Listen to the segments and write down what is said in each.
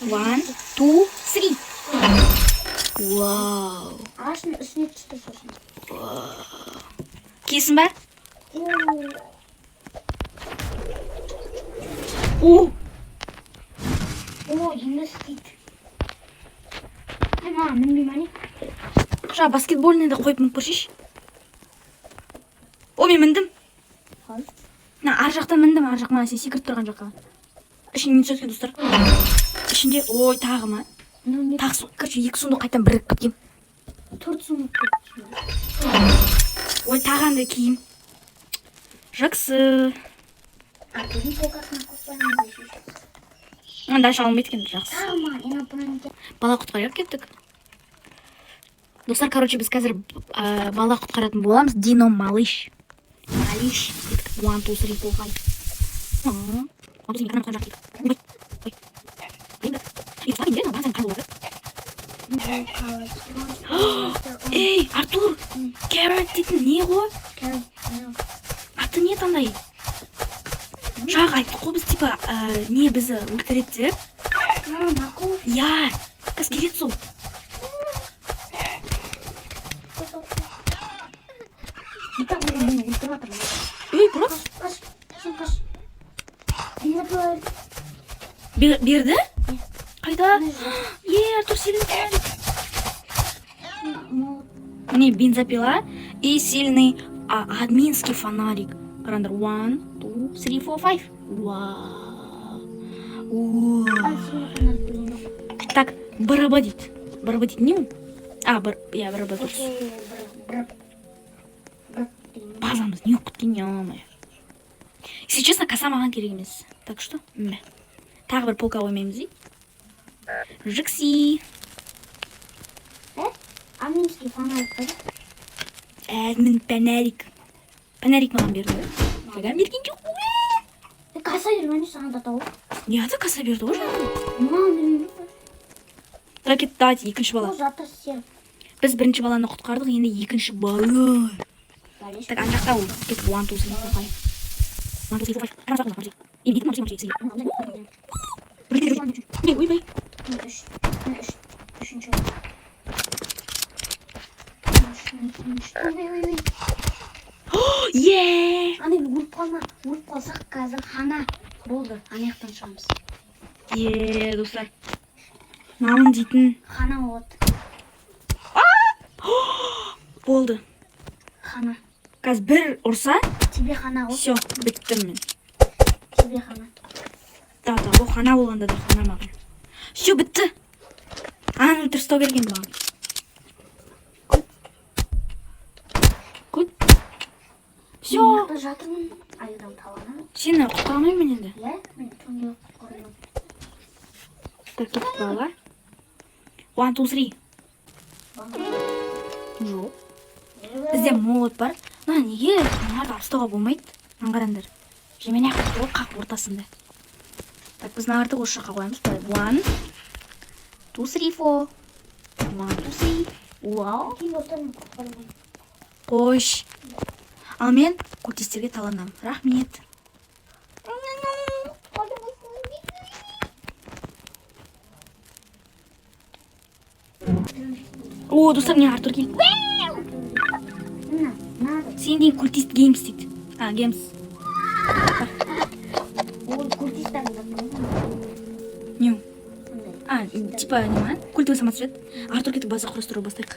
1 2 3. Вау. Ағаштың үстіне түсті сосын. Келсін ба? О, О, енді істейді. Маған мінбей ма не? жаңа баскетбольныйды қойып мініп көрсейші. О, мен міндім. Қал. Ар жақтан міндім, ар жақ мана сен секіріп тұрған жаққа. Ішіне не түседі достар? Ішінде, ой, тағы ма? Тағы, короче, 2 сундук қайтадан бірігіп кеткен. 4 сундук кетті. Ой, тағы андай киім. Жақсы. Артурдың полкасына қоспаймын дейсіз. Дальше алмайды екен, жақсы. Тағы ма, инопланетян. Бала құтқарып кеттік. Достар, короче, біз қазір бала құтқаратын боламыз. Дино малыш. Малыш. 1 2 3 4 5. Ей, Артур, Кэррот дейтін не ғой? Аты не тандай? Жаңа айттық қой біз типа не бізді өлтіреді деп. Мақұл. Я, қыз келеді сол. Ей, бұрас. Берді? Қайда? Артур сильный фонарик. Міне бензопила и сильный админский фонарик. Қараңдар, 1 2 3 4 5. Вау. Так, бараба дейді. Бараба дейді не ол? Бараба дұрыс. Базамыз не оқып кеткен, ё-моё. Если честно, коса маған керек емес. Так что, тағы бір полка оймаймыз дейді. Жикси. Админский фонарик қайда? Админ фонарик. Фонарик маған берді. Маған берген жоқ. Каса бермені саған да тауып. Не аты коса берді ғой жаңағы. Маған бермені. Так, давайте екінші бала. Ол заты сен. Біз бірінші баланы құтқардық, енді екінші бала. Бәлеш. Так, ана жақта ол. Кет 1 2 3 4 5. 1 2 3 4 5. Қараңыз артына. Енді кетіп маңызды. Ойбай. Үшінші. Е! Аны өліп қалма. Өліп қалсақ қазір хана болды. Анаяқтан шығамыз. Достар. Наун дейтін. Хана болады. Болды. Хана. Қазір бір ұрса, Тебе хана ғой. все, біттім мен. Тебе хана. Да, бұл хана болғанда да хана маған. Все, бітті. Ананы өлтіріп ұстау керек енді маған. Good. Все. Мен жатырмын. Айдам талана. Сені құтқармаймын енді. Иә, мен түнде құтқарамын. Так, кетіп бала. 1 2 3. Жоқ. Бізде молот бар. Неге мыналарды алып ұстауға болмайды? Қараңдар. Жемене қой қақ ортасында. Так, біз мыналарды осы жаққа қоямыз. 1 2 3 4. 1 2 3. Вау. Кейін отырмын құтқарамын. Қойш. Ал мен культистерге таланам. Рахмет. О, достар, міне Артур келді. Сен дейін культист геймс дейді. Геймс. Ол куртистан да. Не? Типа не ма? Культовый самоцвет. Артур кетіп база құрастыру бастайық.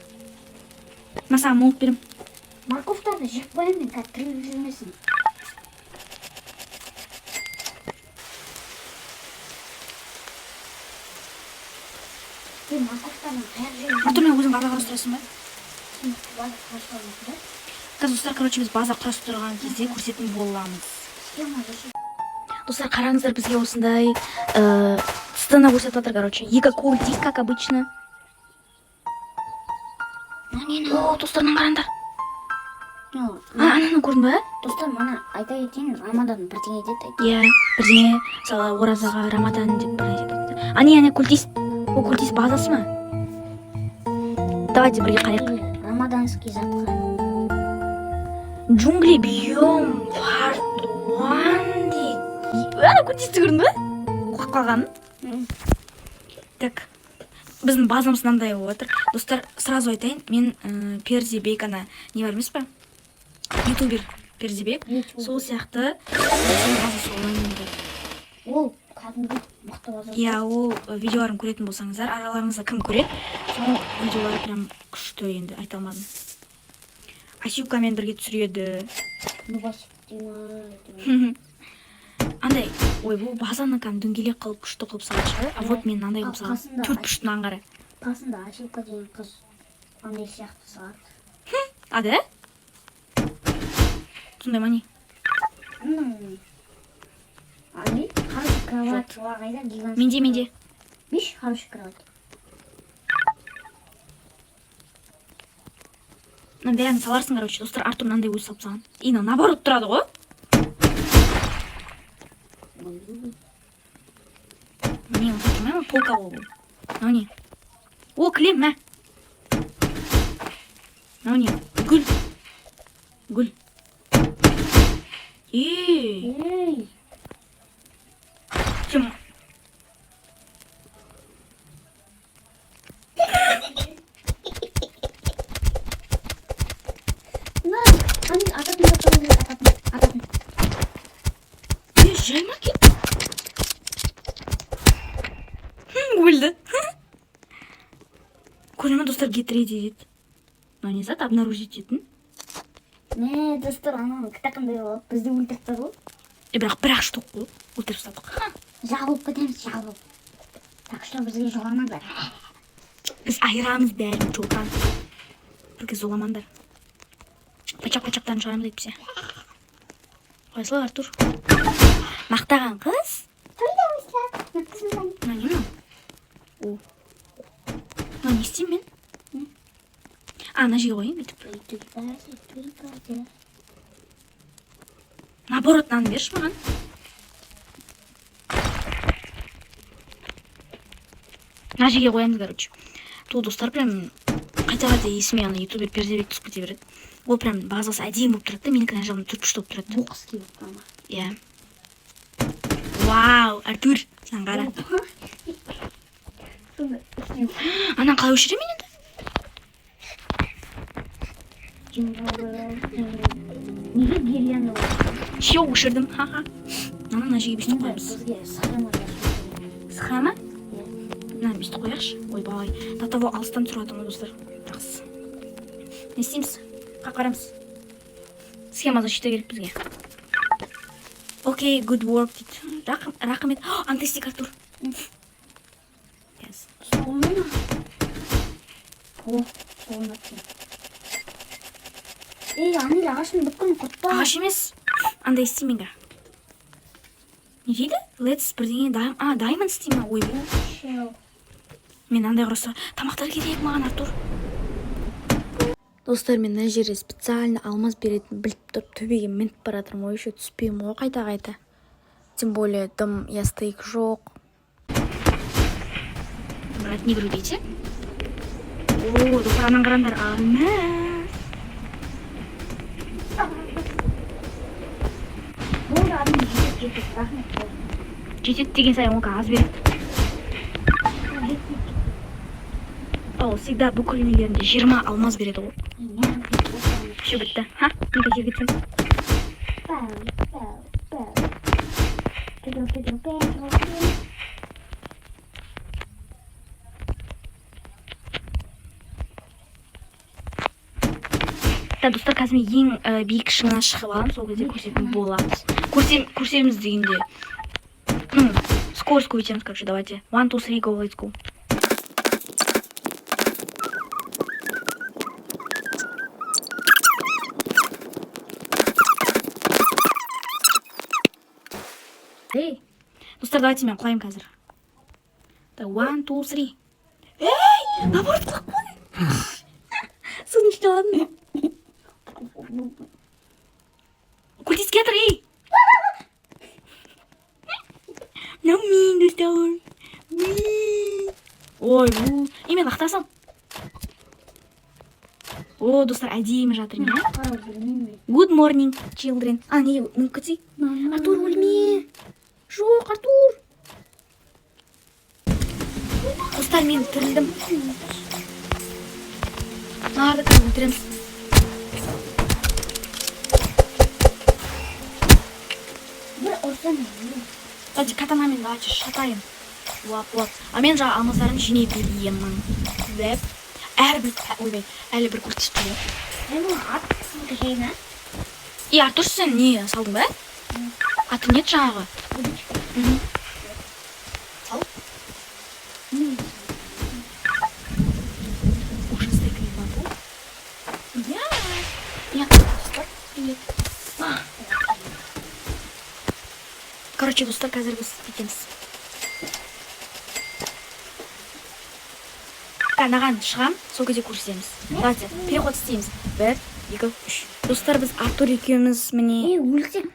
Маса молот берем. Морковтарды жеп қоямын мен, қазір тіріліп жүрмесін. Мен морковтарын қаяқ жеп Артур, мен өзің база құрастырасың ба? база құрастырып да. Қазір достар, короче, біз база құрастырған кезде көрсететін боламыз. Схема жасап. Достар, қараңыздар, бізге осындай сцена көрсетіп жатыр, короче. Екі культист, как обычно. О, достар, қараңдар. Ананы көрдің ба? Достар, мана айта кетейін, Рамадан бірдеңе деді. Иә, бірдеңе, мысалы, оразаға Рамадан деп бірдеңе деді. Ане, культист. Ол культист базасы ма? Давайте бірге қарайық. Рамаданский затқа. Джунгли биом part 1 дейді. Ана культисті көрдің ба? Қойып қалған. Так, біздің базамыз мынандай болып отыр. Достар, сразу айтайын, мен Пердебек ана не бар емес па? Ютубер Пердебек. Сол сияқты база солайында. Ол кәдімгі мықты база. Иә, ол видеоларын көретін болсаңыздар, араларыңызда кім көреді? Сол видеолары прям күшті, енді айта алмадым. Асюкамен бірге түсіреді. Андай, ой, бұл базаны кәдімгі дөңгелек қылып күшті қылып салған шығар. А вот мен андай қылып салған. Төрт пұштың аңғары. Қасында Асюка деген қыз андай сияқты салады. А, да? Сондай ма не? Али, хороший кровать var қайда? Гигантский. Менде. Видишь, хороший кровать. Мына бәрін саларсың, короче, достар, Артур мынандай өзі салып салған. И наоборот тұрады ғой. Не, вот это, мама, полка ол. Мынау не? О, кілем, мә. Мынау не? Гүл. Гүл. Ей! Сема. На, ани ататын. Жайма кет. Өлді. Көреме достар, get ready дейді. Но не зат, обнаружить етін. Не, достар, ана кітақындай болып, бізді өлтіріп тастады ғой. Бірақ штук қой. Өлтіріп тастадық. Жабылып кетеміз, жабылып. Так что бізге жоламаңдар. Біз айырамыз бәрін жолдан. Бірге золамаңдар. Пачақ-пачақтарын шығарамыз айтпесе. Қойсылы, Артур. Мақтаған қыз? Тойда өстіріп, мен қызымдан. Мына не ма? О. Мына не істеймін мен? А, ана жерге қойын, бүйтіп. Наоборот, мынаны берші маған. Мына жерге қоямыз, короче. Бұл достар прям қайта-қайта есіме ана ютубер Пердебек түсіп кете береді. Ол прям базасы әдейі болып тұрады да, менікі мына жағымда төрт пұшты болып тұрады. Бұл қыз келіп қана. Иә. Вау, Артур, сен қара. Анан қалай өшіре мен енді? Неге гелияны бар? Все, өшірдім, ха-ха. Мына жерге бүйтіп қоямыз. Бізге схема жазып. Схема? Мына бүйтіп қояқшы. Ойбай, до того алыстан тұрады ғой достар. Жақсы. Не істейміз? Қақ қарамыз. Схема защита керек бізге. Окей, good work дейді. Рахмет. Антистик, Артур. Yes. Солына ма? О, солына кен. Ей, анил ағашын бүткін құртпа. Ағаш емес. Андай істеймін ға. Не дейді? Let's бірдеңе diamond істеймін. Ой, бұл. Шел. Мен андай құраса. Тамақтар керек маған, Артур. Достар, мен мына жерде специально алмаз беретін біліп тұрып төбеге мініп баратырмын. Ой, еще түспеймін ғой қайта-қайта. Тем более дым ястайық жоқ. Брат, не грубите. О, достар, анан қараңдар. Алмаз. Болды, адым жетіп, рахмет. Жетеді деген сайын ол аз береді. Ол всегда бүкіл нелерінде 20 алмаз береді ғой. Все бітті. Ха? Неге жерге түсем? Достар, қазір мен ең биік шыңына шығып аламын, сол кезде көрсететін боламыз. Көрсеміз дегенде. Скорость көбейтеміз, короче, давайте. 1, 2, 3, go, let's go. Эй, достар, давайте мен құлайым қазір. 1, 2, 3. Эй, наоборот құлап қойдым. Судың ішіне аладым. Көлтеске жатыр, ей. Мынау мен, достар. Ой, бұл. Мен лақтасам. О, достар, әдейі жатыр мен. Good morning, children. А, не, мүмкін кетсей. Артур, өлме. Жоқ, Артур. Достар, мен тірілдім. Мыналарды қазір өлтіреміз. Бір ұрсам. Давайте катанамен давайте шатайын. Вот. А мен жаңа алмаздарымды жинай береймін. Деп. Ойбай, әлі бір көрсетті. Бұл ат кішейін, а? Артур, сен не салдың ба? Аты нет жаңағы. Сал. Ужасный климат был. Я. Привет. Короче, достар, қазір біз кетеміз. Наған шығам, сол кезде көрсетеміз. Давайте, переход істейміз. 1, 2, 3. Достар, біз Артур екеуміз міне. Өлсек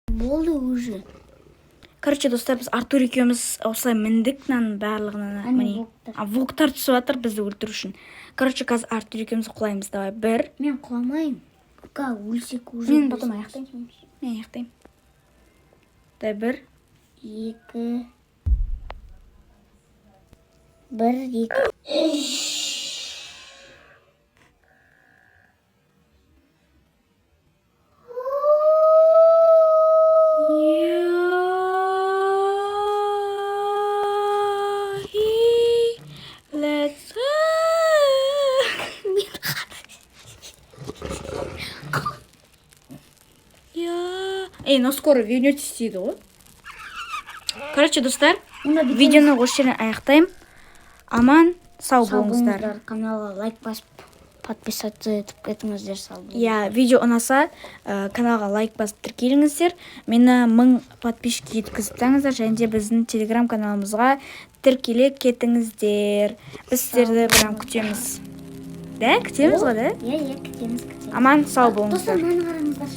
болды уже. Короче, достар, біз Артур екеуміз осылай міндік мынаның барлығына. Міне. Волктар түсіп жатыр бізді өлтіру үшін. Короче, қазір Артур екеумізді құлаймыз. Давай, 1. Мен құламайым. Өлсек уже. Мен потом аяқтаймын. Мен аяқтаймын. Давай, 1. 2. 1, 2. Let's но скоро вернетесь дейді ғой. Короче, достар, видеоны осы жерден аяқтаймын. Аман, сау болыңыздар. Каналға лайк басып, подписаться етіп кетіңіздер, сау болыңыздар. Я, видео ұнаса, каналға лайк басып тіркеліңіздер. Мені 1000 подписчик еткізіп таңыздар, және де біздің телеграм каналымызға тіркеле кетіңіздер. Біз сіздерді бірам күтеміз. Да, күтеміз ғой, да? Иә, күтеміз. Аман, сау болыңыздар. Достар, мені қараңыздар.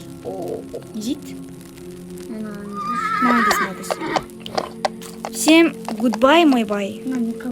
Не дейді? Мені қараңыздар. Молодец. Всем goodbye, мой бай.